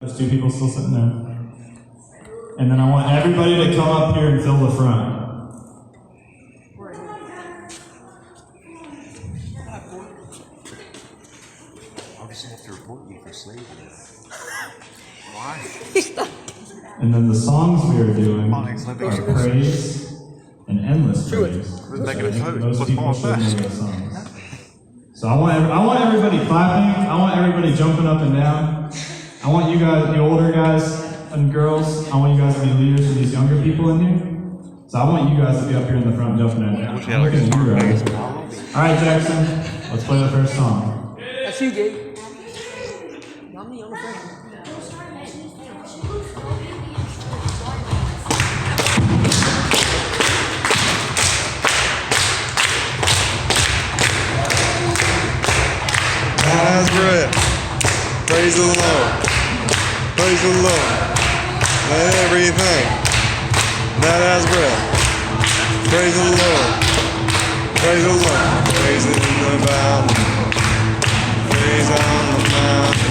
There's two people still sitting there. And then I want everybody to come up here and fill the front. Obviously, have to report you for slavery. Why? And then the songs we are doing are praise and endless praise. Who's making a vote? Most What's people wrong should with know that? the songs. So I want everybody clapping. I want everybody jumping up and down. I want you guys, the older guys and girls, I want you guys to be leaders for these younger people in here. So I want you guys to be up here in the front jumping up and down. I'm looking at you guys. All right, Jackson, let's play the first song. That's you, Gabe. Not me, I'm a friend. That's bread. Praise the Lord. Praise the Lord. Let everything that has breath. Praise the Lord. Praise the Lord. Praise in the valley. Praise on the mountain.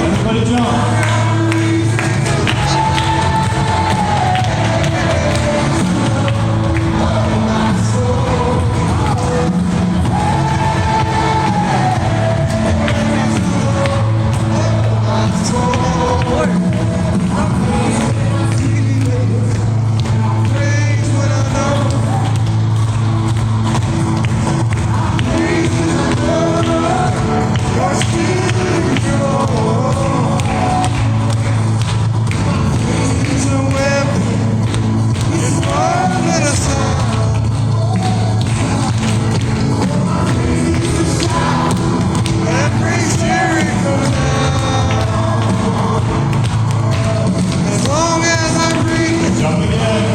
Everybody jump. Jump again.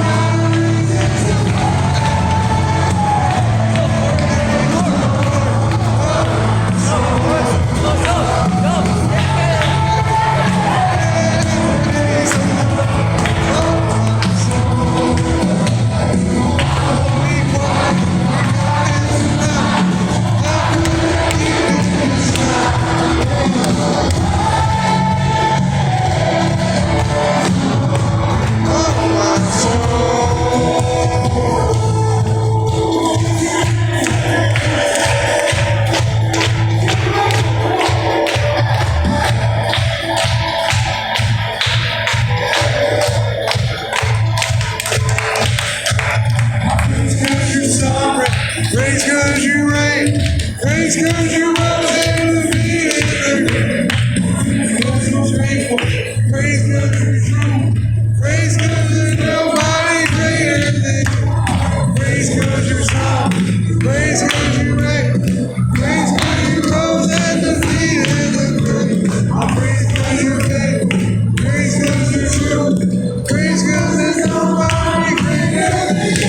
Praise cause you reign. Praise cause you rose and defeated. Praise cause you're faithful. Praise cause you're true. Praise cause there's nobody greater than you. Praise cause you're strong. Praise cause you reign. Praise cause you rose and defeated the grave. Praise cause you're faithful. Praise cause you're true. Praise cause there's nobody greater than you.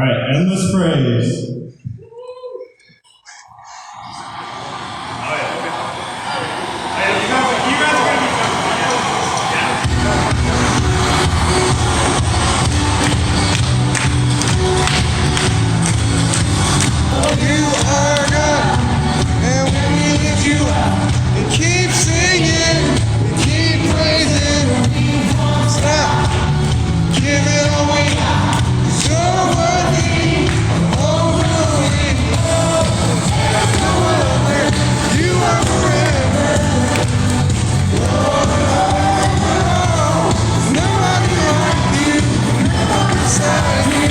right, endless praise. You are God, and we lift you up. And keep singing, and keep praising. Stop, give it all we got. 'Cause you're worthy of all glory. There's no other. You are forever. There's nobody like you, nobody beside you.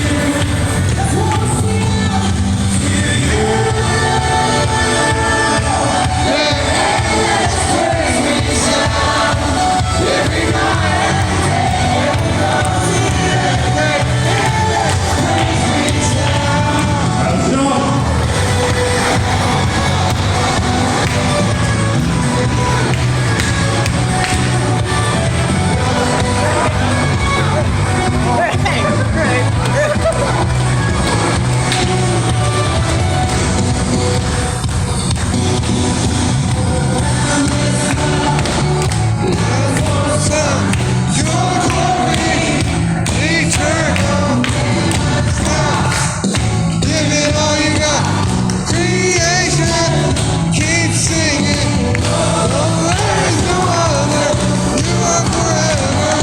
Let's go. Your glory, eternal. Stop, give it all you got. Creation, keep singing. Oh, there is no other. You are forever.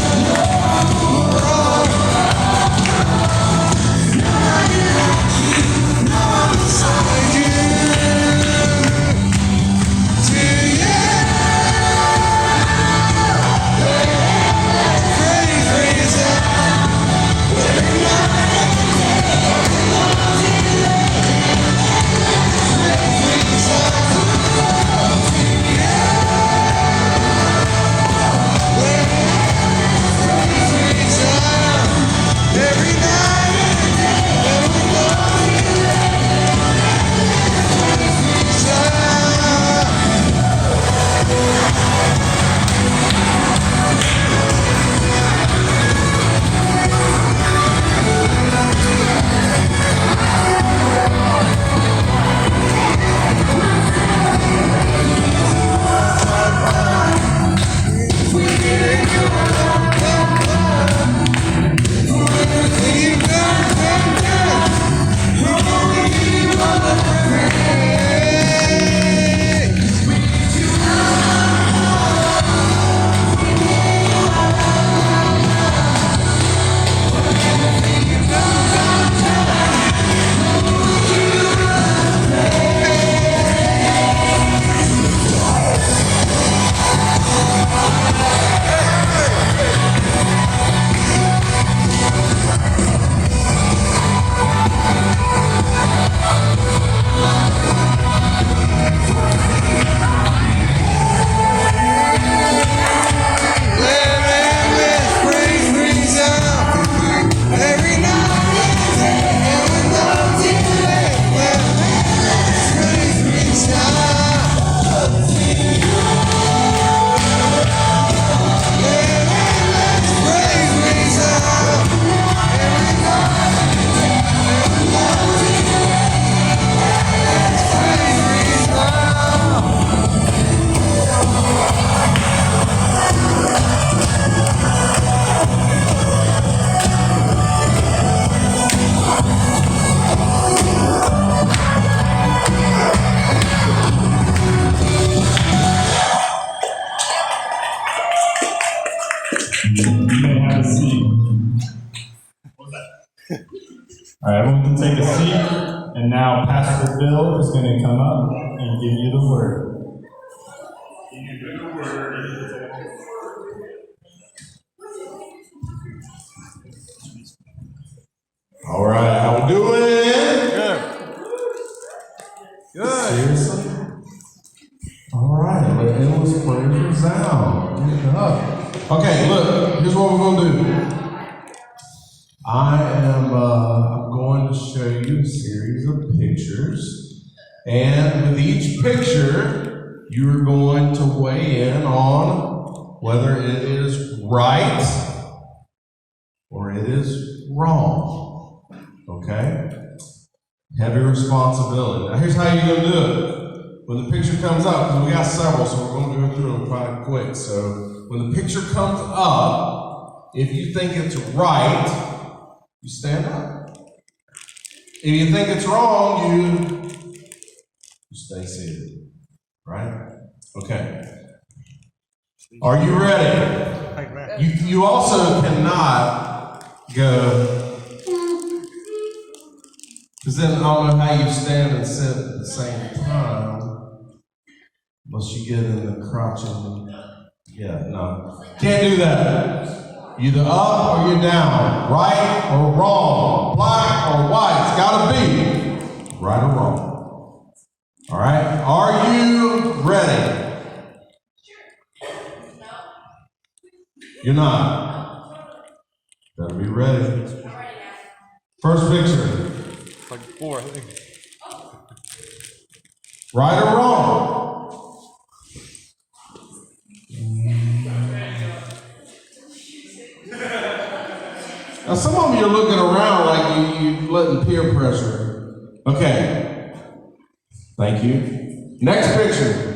No one beside you. To you, praise reason. Every night, every morning, you've done, done, done. Only you are the praise. Praise brings out every night, every morning. Praise brings out. Praise brings out every night, every morning. Praise brings out. You may have a seat. All right, everyone can take a seat. And now Pastor Bill is going to come up and give you the word. All right, how we doing? Good. Seriously? All right, let endless praise resound. Get it up. Okay, look, here's what we're gonna do. I'm going to show you a series of pictures, and with each picture, you're going to weigh in on whether it is right or it is wrong. Okay? Heavy responsibility. Now here's how you're gonna do it. When the picture comes up, because we got several, so we're gonna go through them probably quick. So when the picture comes up, if you think it's right, you stand up. If you think it's wrong, you stay seated. Right? Okay. Are you ready? You also cannot go, because then I don't know how you stand and sit at the same time, unless you get in the crouching. Yeah, no. Can't do that. Either up or you're down, right or wrong, black or white. It's gotta be right or wrong. All right? Are you ready? You're not. Better be ready. First picture. Like 4, I think. Right or wrong? Now some of you are looking around like you're letting peer pressure. Okay. Thank you. Next picture.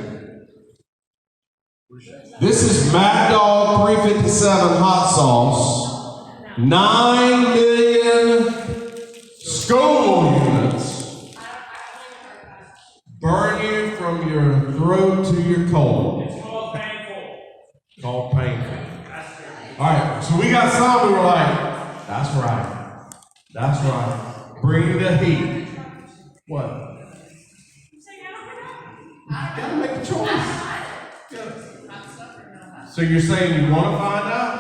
This is Mad Dog 357 hot sauce. 9 million Scoville units. Burn you from your throat to your colon. It's called painful. Called painful. All right, so we got some who were like, that's right. That's right. Bring the heat. What? You gotta make a choice. So you're saying you want to find out?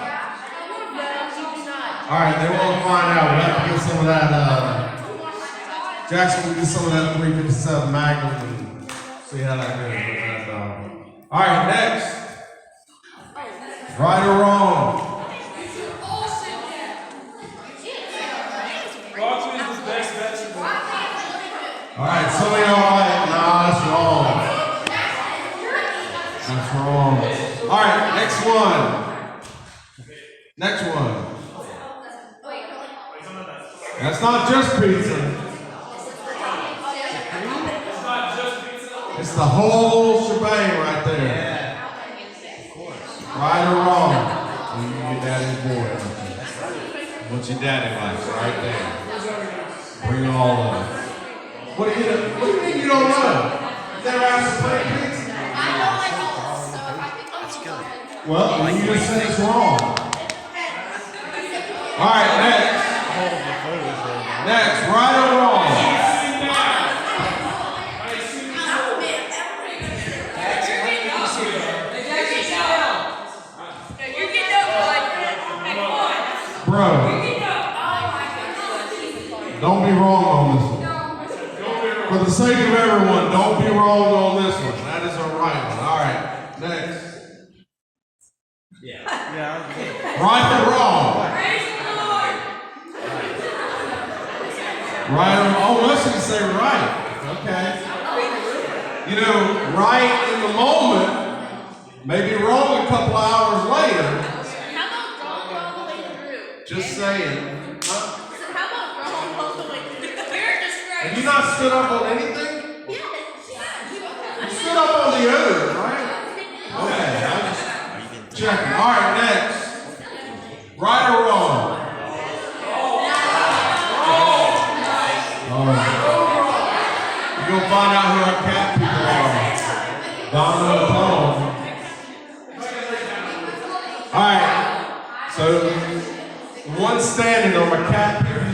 All right, they want to find out. We have to get some of that. Jackson, we'll get some of that 357 Magnum and see how that goes. All right, next. Right or wrong? Broccoli is the best vegetable. All right, some of y'all like, nah, that's wrong. That's wrong. All right, next one. Next one. That's not just pizza. It's the whole shebang right there. Right or wrong? You get daddy's boy. What your daddy likes, right there. Bring it all up. What do you mean you don't know? You never asked to play pizza? Well, you just said it's wrong. All right, next. Next, right or wrong? Bro, don't be wrong on this one. For the sake of everyone, don't be wrong on this one. That is a right one. All right, next. Right or wrong? Right or wrong? Oh, let's just say right. Okay. You know, right in the moment, maybe wrong a couple hours later. How about wrong all the way through? Just saying. How about wrong all the way through? You're describing. Have you not stood up on anything? You stood up on the other, right? Okay, I'm just checking. All right, next. Right or wrong? All right. You're going to find out who our cat people are. Donna and Tom. All right. So, one standing on my cat people.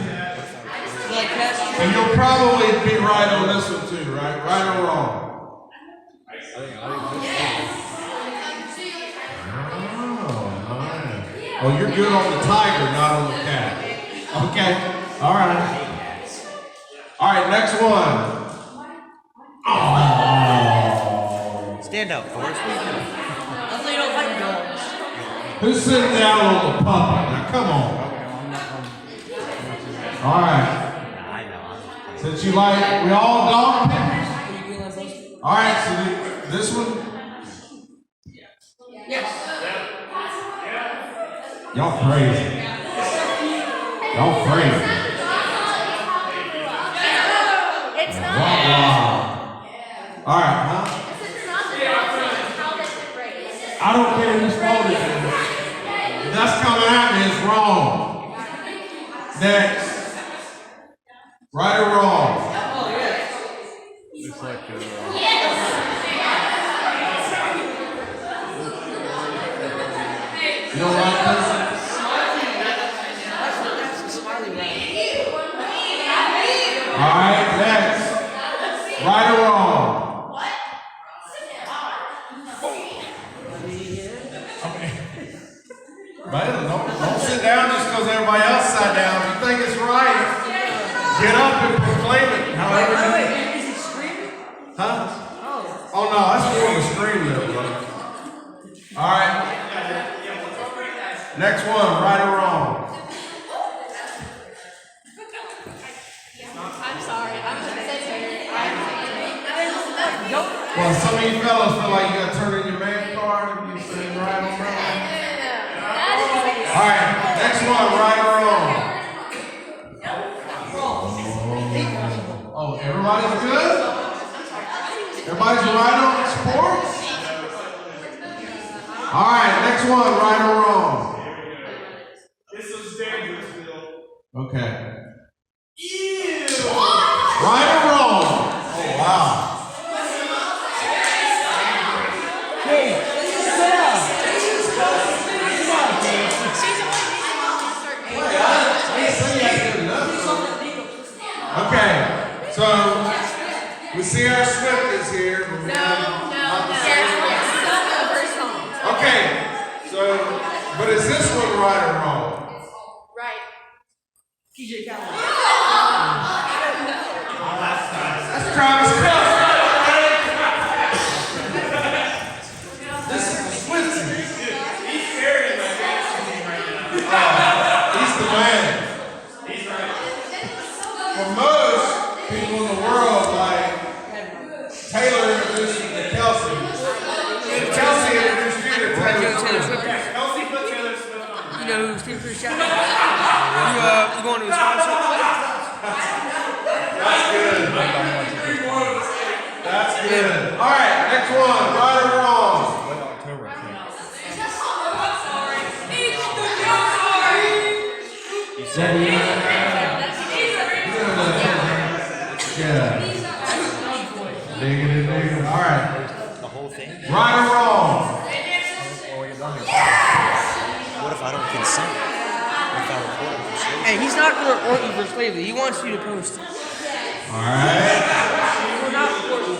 And you'll probably be right on this one too, right? Right or wrong? Oh, you're good on the tiger, not on the cat. Okay. All right. All right, next one. Oh. Stand up, Forrest. That's why you don't like dogs. Who's sitting down on the puppy? Now, come on. All right. I know. Since you like, we all dog people? All right, so this one. Yes. Y'all crazy. Y'all crazy. It's not. All right, huh? This is not the problem. How does it break? I don't care whose fault it is. If that's coming at me, it's wrong. Next. Right or wrong? Looks like You don't like this? That's the smiley ray. All right, next. Right or wrong? Man, don't sit down just because everybody else sat down. If you think it's right, get up and proclaim it. However you Is he screaming? Huh? Oh no, that's more of a scream though, bro. All right. Next one, right or wrong? I'm sorry. I'm just saying. Well, some of you fellas feel like you got to turn in your man card if you say right or wrong. All right, next one, right or wrong? Oh, everybody's good? Everybody's right on sports? All right, next one, right or wrong? This is dangerous, Bill. Okay. Right or wrong? Oh, wow. Okay, so we see our Swifties here. But we Okay, so, but is this one right or wrong? Right. That's Travis Kelce. This is the Swifties. He's carrying my fantasy team right now. He's the man. He's right. For most people in the world, like Taylor introduced you to Kelsey. And Kelsey introduced you to Taylor Swift. Kelsey put Taylor Swift on. You know who Steve Chris shot? You going to his concert? That's good. That's good. All right, next one. Right or wrong? October, I think. Yeah. Digging it. All right. The whole thing? Right or wrong? What if I don't consent? What if I report him for slavery? Hey, he's not going to report you for slavery. He wants you to post it. All right. We're not reporting you.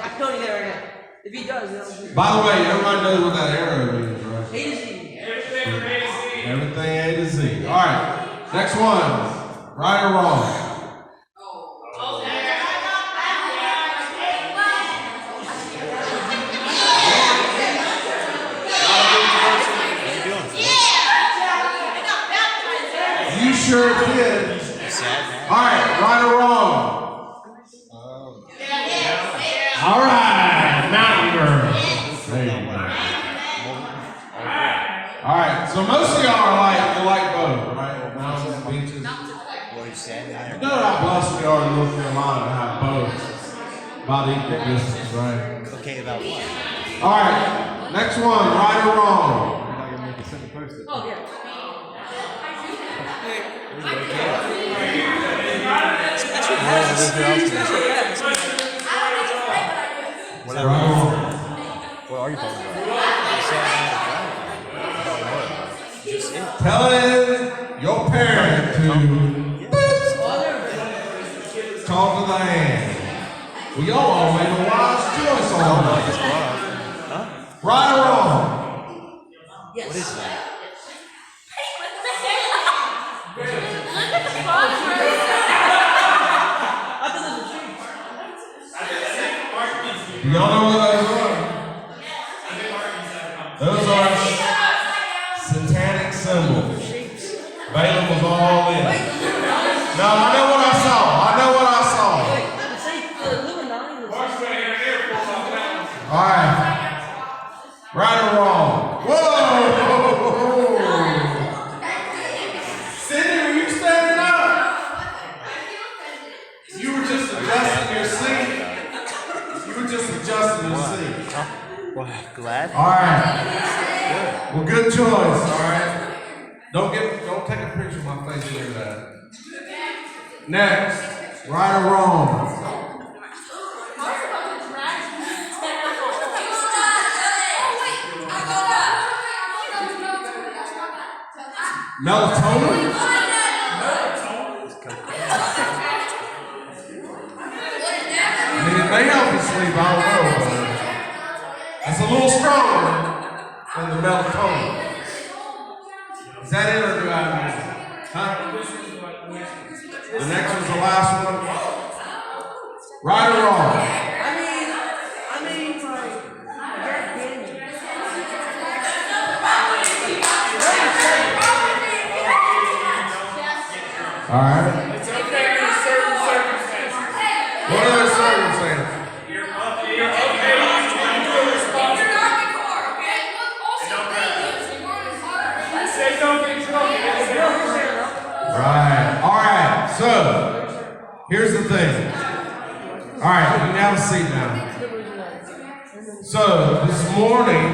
I'm telling you that right now. If he does, then By the way, everybody knows what that arrow means, right? he is. Everything A to Z. All right. Next one. Right or wrong? You sure did. Sad All right. Right or wrong? All right. Mountain girl. There you go. All right. So most of y'all are like, you like both, right? Mountains and beaches. Well, he's sad now. You know how blessed we are in North Carolina to have both. About equal distance, right? Okay, about what? All right. Next one. Right or wrong? Oh, yeah. What Right or wrong? What are you talking about? He's sad now. Just it. Telling your parent to talk to the hand. Well, y'all all made a wise choice on that. Right or wrong? Yes. What is that? Do y'all know what those are? Those are satanic symbols. Balaam was all in. No, I know what I saw. All right. Right or wrong? Whoa! Cindy, were you standing up? You were just a adjusting your seat. You were just adjusting your seat. Well, glad. All right. Well, good choice. All right. Don't take a picture of my face near that. Next, right or wrong? Melatonin? I mean, it may help you sleep, I don't know, but it's a little stronger than the melatonin. Is that it or do I have it? Huh? The next one's the last one. Right or wrong? All right. It's okay in certain circumstances. What other circumstances? You're okay. You're responsible. Say don't get drunk. Right. All right. So, here's the thing. All right, you can have a seat now. So, this morning,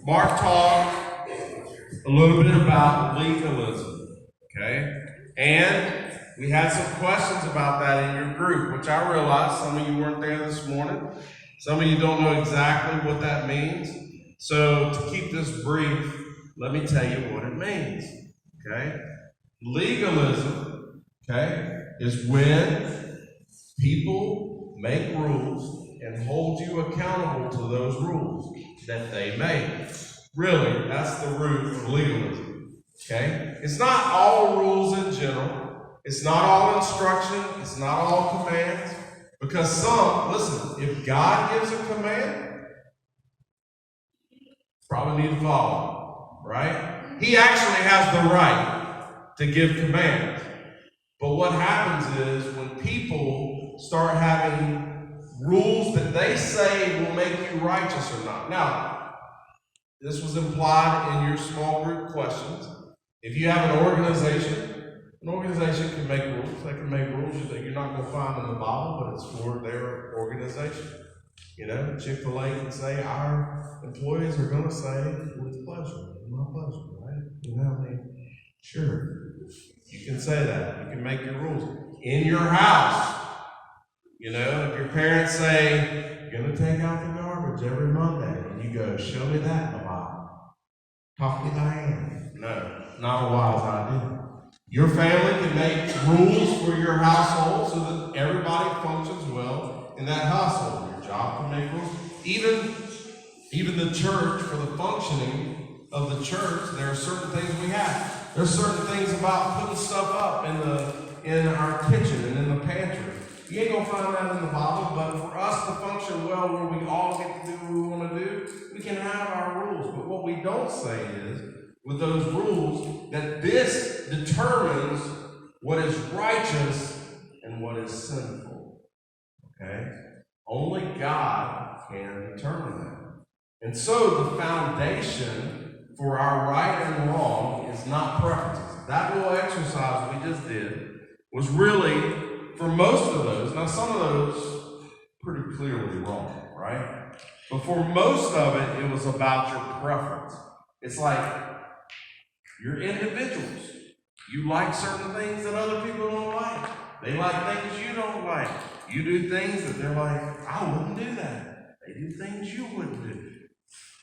Mark talked a little bit about legalism. Okay? And we had some questions about that in your group, which I realize some of you weren't there this morning. Some of you don't know exactly what that means. So, to keep this brief, let me tell you what it means. Okay? Legalism, okay, is when people make rules and hold you accountable to those rules that they make. Really, that's the root of legalism. Okay? It's not all rules in general. It's not all instruction. It's not all commands. Because some, listen, if God gives a command, probably need to follow, right? He actually has the right to give commands. But what happens is when people start having rules that they say will make you righteous or not. Now, this was implied in your small group questions. If you have an organization can make rules. They can make rules that you're not going to find in the Bible, but it's for their organization. You know, Chick-fil-A can say, our employees are going to say, with pleasure, my pleasure, right? You know what I mean? Sure. You can say that. You can make your rules. In your house, you know, if your parents say, you're going to take out the garbage every Monday, and you go, show me that in the Bible. Talk to Diane. No, not a wise idea. Your family can make rules for your household so that everybody functions well in that household. Your job can make rules. Even the church, for the functioning of the church, there are certain things we have. There's certain things about putting stuff up in our kitchen and in the pantry. You ain't gonna find that in the Bible, but for us to function well where we all get to do what we want to do, we can have our rules. But what we don't say is, with those rules, that this determines what is righteous and what is sinful. Okay? Only God can determine that. And so the foundation for our right and wrong is not preferences. That little exercise we just did was really, for most of those, now some of those pretty clearly wrong, right? But for most of it, it was about your preference. It's like, you're individuals. You like certain things that other people don't like. They like things you don't like. You do things that they're like, I wouldn't do that. They do things you wouldn't do.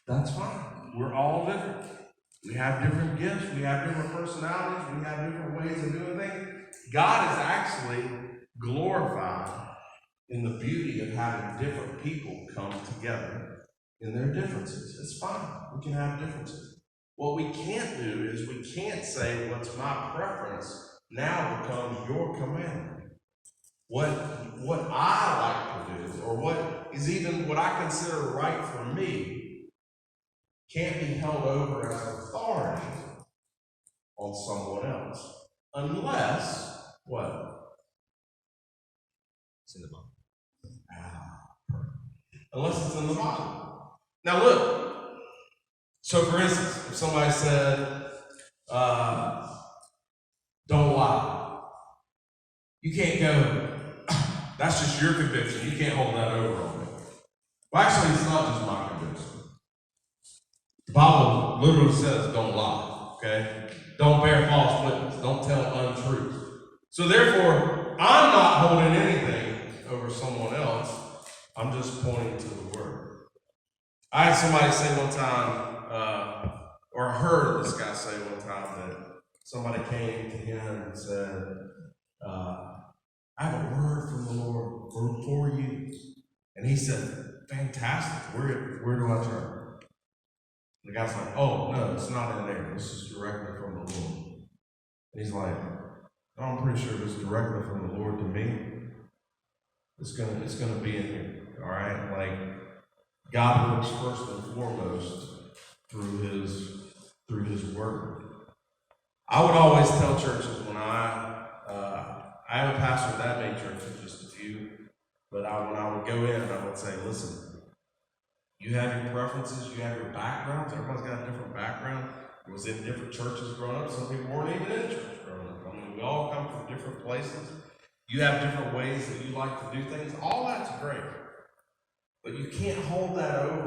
That's fine. We're all different. We have different gifts. We have different personalities. We have different ways of doing things. God is actually glorified in the beauty of having different people come together in their differences. It's fine. We can have differences. What we can't do is we can't say what's my preference now becomes your commandment. What I like to do, or what is even what I consider right for me, can't be held over as authority on someone else. Unless, what? It's in the Bible. Unless it's in the Bible. Now look, so for instance, if somebody said, don't lie. You can't go, That's just your conviction. You can't hold that over on me. Well, actually, it's not just my conviction. The Bible literally says, don't lie, okay? Don't bear false witness. Don't tell untruth. So therefore, I'm not holding anything over someone else. I'm just pointing to the Word. I had somebody say one time, or I heard this guy say one time that somebody came to him and said, I have a word from the Lord for you. And he said, fantastic. Where do I turn? And the guy's like, oh, no, it's not in there. This is directly from the Lord. And he's like, no, I'm pretty sure if it's directly from the Lord to me, it's gonna be in here. All right? Like, God works first and foremost through his word. I would always tell churches when I have a pastor that made churches, just a few, but when I would go in, I would say, listen, you have your preferences, you have your backgrounds. Everybody's got a different background. I was in different churches growing up. Some people weren't even in church growing up. I mean, we all come from different places. You have different ways that you like to do things. All that's great. But you can't hold that over